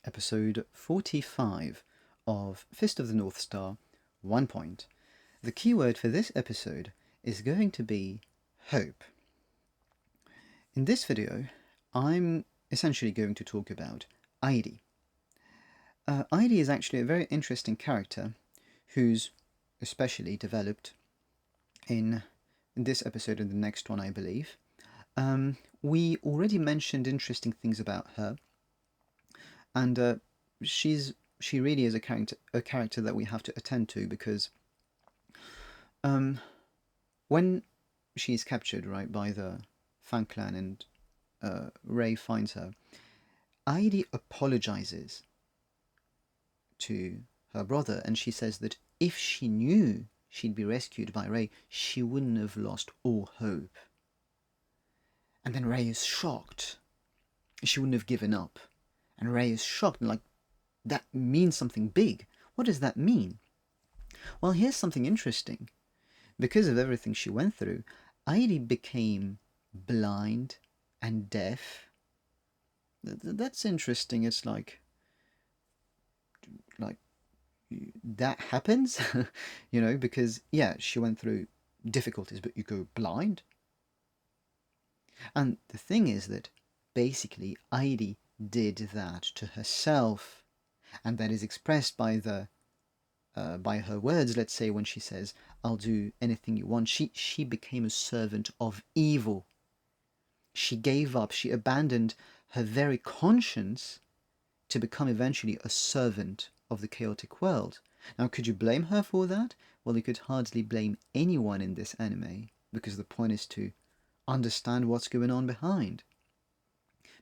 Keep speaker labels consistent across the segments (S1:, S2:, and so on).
S1: episode 45 of Fist of the North Star, 1 point. The keyword for this episode is going to be hope. In this video, I'm essentially going to talk about 𝚿𝚎𝚅. 𝚿𝚎𝚅 is actually a very interesting character who's especially developed in this episode and the next one, I believe. We already mentioned interesting things about her, and she really is a character that we have to attend to, because when she's captured, right, by the Fan clan and Ray finds her, 𝚿𝚎𝚅 apologizes to her brother, and she says that if she knew she'd be rescued by Ray, she wouldn't have lost all hope. And then Ray is shocked. She wouldn't have given up. And Ray is shocked, and like, that means something big. What does that mean? Well, here's something interesting. Because of everything she went through, 𝚿𝚅 became blind and deaf. That's interesting. It's like that happens, you know, because yeah, she went through difficulties, but you go blind. And the thing is that basically 𝚿𝚅 did that to herself, and that is expressed by by her words. Let's say when she says, "I'll do anything you want," she became a servant of evil. She gave up, she abandoned her very conscience to become eventually a servant of the chaotic world. Now, could you blame her for that? Well, you could hardly blame anyone in this anime, because the point is to understand what's going on behind.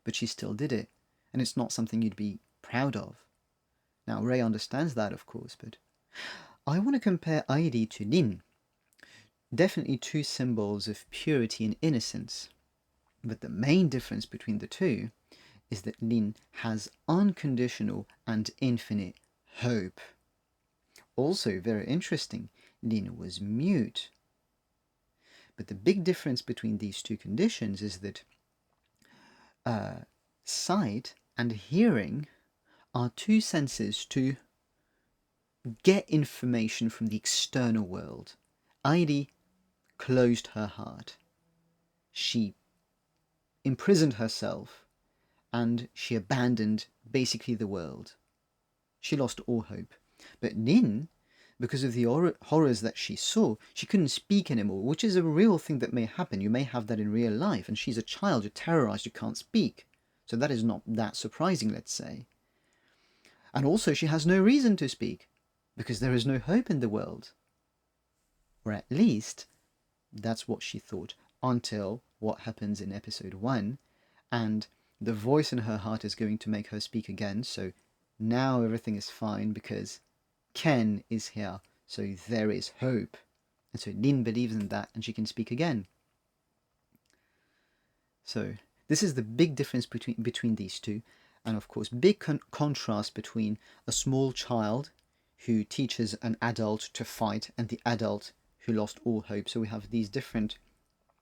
S1: But she still did it, and it's not something you'd be proud of. Now, Ray understands that, of course, but I want to compare 𝚿𝚅 to 𝚿. Definitely two symbols of purity and innocence. But the main difference between the two is that 𝚿 has unconditional and infinite hope. Also, very interesting, 𝚿 was mute. But the big difference between these two conditions is that sight and hearing are two senses to get information from the external world. 𝚿𝚅 closed her heart. She imprisoned herself, and she abandoned basically the world. She lost all hope. But 𝚿, because of the horrors that she saw, she couldn't speak anymore, which is a real thing that may happen. You may have that in real life, and she's a child, you're terrorized, you can't speak. So that is not that surprising, let's say. And also she has no reason to speak, because there is no hope in the world. Or at least, that's what she thought, until what happens in episode 1, and the voice in her heart is going to make her speak again. So now everything is fine, because Ken is here, so there is hope. And so 𝚿 believes in that, and she can speak again. So this is the big difference between these two, and of course big contrast between a small child who teaches an adult to fight and the adult who lost all hope. So we have these different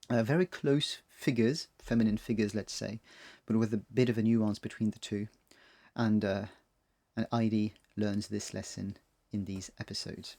S1: very close figures, feminine figures, let's say, but with a bit of a nuance between the two. And 𝚿𝚅 learns this lesson in these episodes.